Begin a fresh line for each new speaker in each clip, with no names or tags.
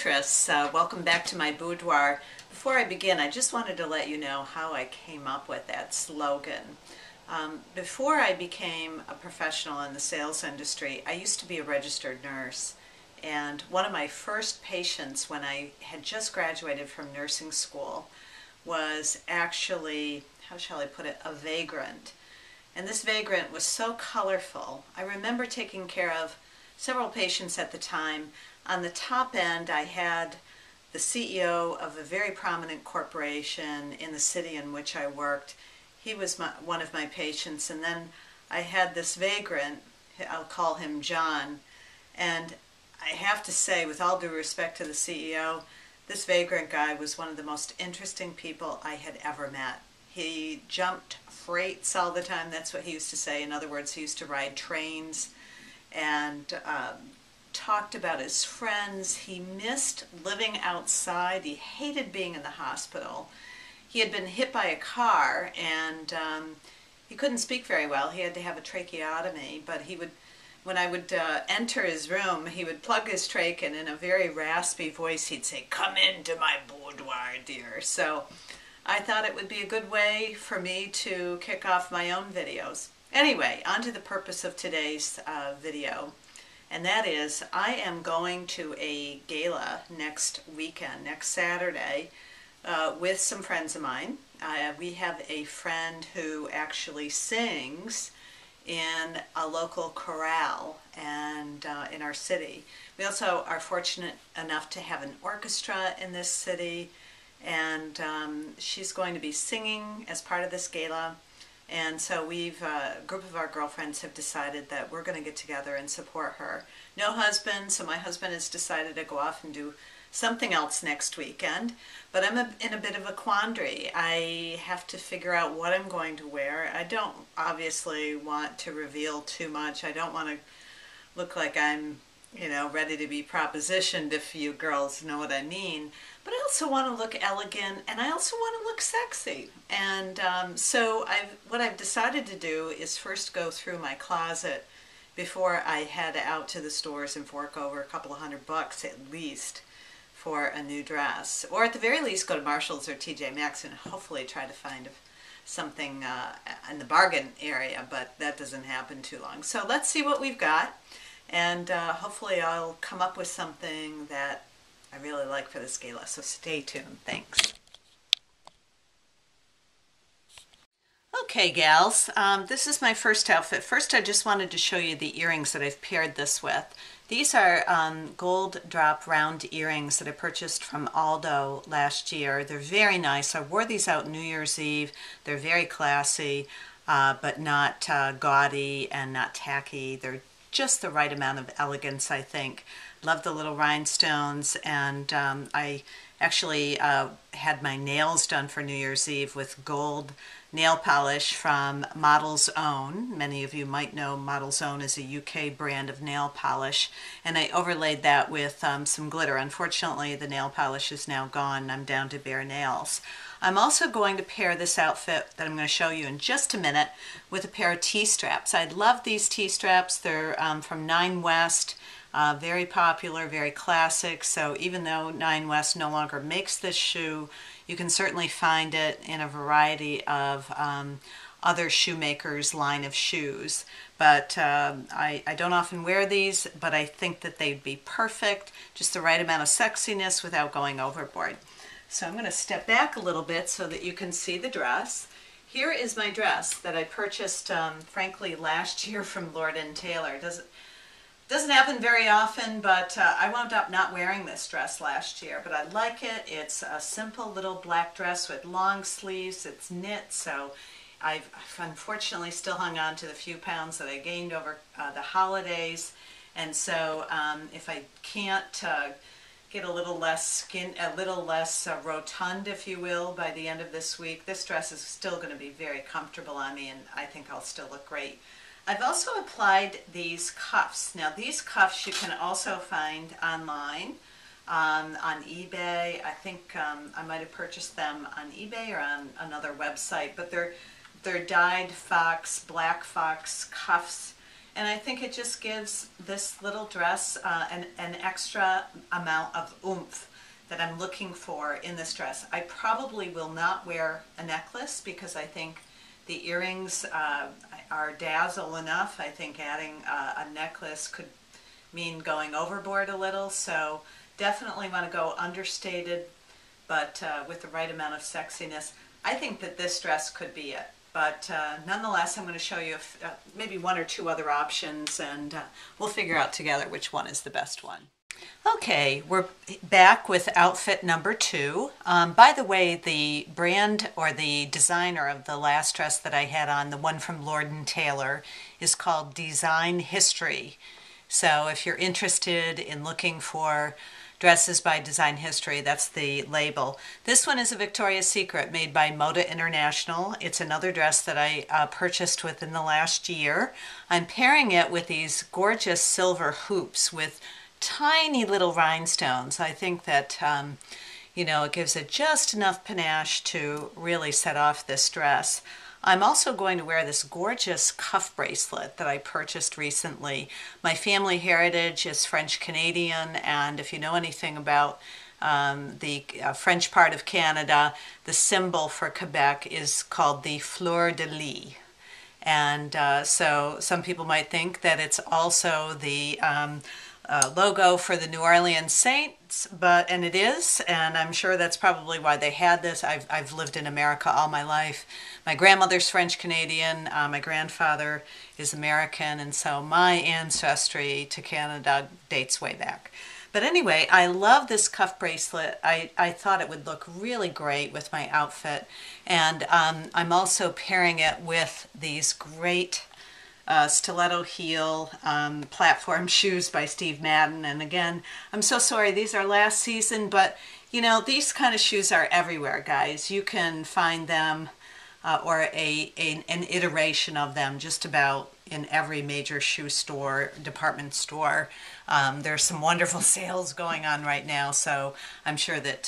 Beatrice. Welcome back to my boudoir. Before I begin, I just wanted to let you know how I came up with that slogan. Before I became a professional in the sales industry, I used to be a registered nurse. And one of my first patients when I had just graduated from nursing school was actually, how shall I put it, a vagrant. And this vagrant was so colorful. I remember taking care of several patients at the time. On the top end, I had the CEO of a very prominent corporation in the city in which I worked. He was one of my patients. And then I had this vagrant, I'll call him John. And I have to say, with all due respect to the CEO, this vagrant guy was one of the most interesting people I had ever met. He jumped freights all the time. That's what he used to say. In other words, he used to ride trains and talked about his friends. He missed living outside. He hated being in the hospital. He had been hit by a car and he couldn't speak very well. He had to have a tracheotomy, but he would, when I would enter his room, he would plug his trach and in a very raspy voice he'd say, "Come into my boudoir, dear." So I thought it would be a good way for me to kick off my own videos. Anyway, on to the purpose of today's video. And that is, I am going to a gala next weekend, next Saturday, with some friends of mine. We have a friend who actually sings in a local chorale and in our city. We also are fortunate enough to have an orchestra in this city, and she's going to be singing as part of this gala. And so we've, a group of our girlfriends have decided that we're going to get together and support her. No husband, so my husband has decided to go off and do something else next weekend. But I'm in a bit of a quandary. I have to figure out what I'm going to wear. I don't obviously want to reveal too much. I don't want to look like I'm, ready to be propositioned, if you girls know what I mean. But I also want to look elegant, and I also want to look sexy. And so what I've decided to do is first go through my closet before I head out to the stores and fork over a couple of $100 at least for a new dress. Or at the very least go to Marshall's or TJ Maxx and hopefully try to find something in the bargain area, but that doesn't happen too long. So let's see what we've got, and hopefully I'll come up with something that I really like for this gala, so stay tuned. Thanks. Okay, gals, this is my first outfit. First, I just wanted to show you the earrings that I've paired this with. These are gold drop round earrings that I purchased from Aldo last year. They're very nice. I wore these out New Year's Eve. They're very classy, but not gaudy and not tacky. They're just the right amount of elegance, I think. Love the little rhinestones, and I actually had my nails done for New Year's Eve with gold nail polish from Model's Own. Many of you might know Model's Own is a UK brand of nail polish, and I overlaid that with some glitter. Unfortunately, the nail polish is now gone and I'm down to bare nails. I'm also going to pair this outfit that I'm going to show you in just a minute with a pair of T-straps. I love these T-straps. They're from Nine West. Very popular, very classic. So even though Nine West no longer makes this shoe, you can certainly find it in a variety of other shoemakers' line of shoes. But I don't often wear these, but I think that they'd be perfect, just the right amount of sexiness without going overboard. So I'm going to step back a little bit so that you can see the dress. Here is my dress that I purchased, frankly, last year from Lord & Taylor. Doesn't happen very often, but I wound up not wearing this dress last year, but I like it. It's a simple little black dress with long sleeves. It's knit, so I've unfortunately still hung on to the few pounds that I gained over the holidays. And so if I can't get a little less rotund, if you will, by the end of this week, this dress is still going to be very comfortable on me, and I think I'll still look great. I've also applied these cuffs. Now these cuffs you can also find online on eBay. I think I might have purchased them on eBay or on another website, but they're dyed fox, black fox cuffs, and I think it just gives this little dress an extra amount of oomph that I'm looking for in this dress. I probably will not wear a necklace because I think the earrings are dazzle enough. I think adding a necklace could mean going overboard a little, so definitely want to go understated, but with the right amount of sexiness. I think that this dress could be it. But nonetheless, I'm going to show you maybe one or two other options, and we'll figure out together which one is the best one. Okay, we're back with outfit number 2. By the way, the brand or the designer of the last dress that I had on, the one from Lord & Taylor, is called Design History. So if you're interested in looking for dresses by Design History, that's the label. This one is a Victoria's Secret made by Moda International. It's another dress that I purchased within the last year. I'm pairing it with these gorgeous silver hoops with tiny little rhinestones. I think that, you know, it gives it just enough panache to really set off this dress. I'm also going to wear this gorgeous cuff bracelet that I purchased recently. My family heritage is French-Canadian, and if you know anything about the French part of Canada, the symbol for Quebec is called the fleur de lis. And so some people might think that it's also the logo for the New Orleans Saints, and it is, and I'm sure that's probably why they had this. I've lived in America all my life. My grandmother's French-Canadian, my grandfather is American, and so my ancestry to Canada dates way back. But anyway, I love this cuff bracelet. I thought it would look really great with my outfit, and I'm also pairing it with these great stiletto heel platform shoes by Steve Madden. And again, I'm so sorry, these are last season, but you know, these kind of shoes are everywhere, guys. You can find them or an iteration of them just about in every major shoe store, department store. There's some wonderful sales going on right now, so I'm sure that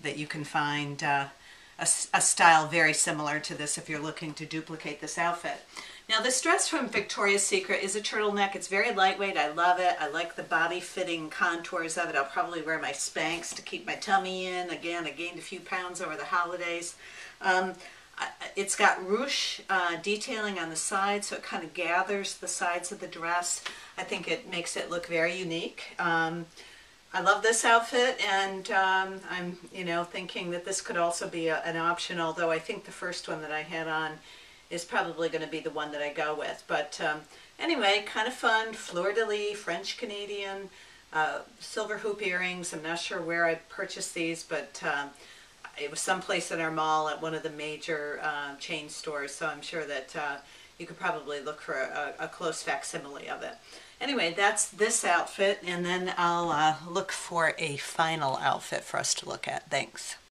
that you can find a style very similar to this if you're looking to duplicate this outfit. Now this dress from Victoria's Secret is a turtleneck. It's very lightweight. I love it. I like the body fitting contours of it. I'll probably wear my Spanx to keep my tummy in. Again, I gained a few pounds over the holidays. It's got ruche detailing on the sides, so it kind of gathers the sides of the dress. I think it makes it look very unique. I love this outfit, and I'm, you know, thinking that this could also be an option, although I think the first one that I had on is probably going to be the one that I go with. But anyway, kind of fun, fleur-de-lis, French-Canadian, silver hoop earrings. I'm not sure where I purchased these, but it was someplace in our mall at one of the major chain stores, so I'm sure that you could probably look for a close facsimile of it. Anyway, that's this outfit, and then I'll look for a final outfit for us to look at. Thanks.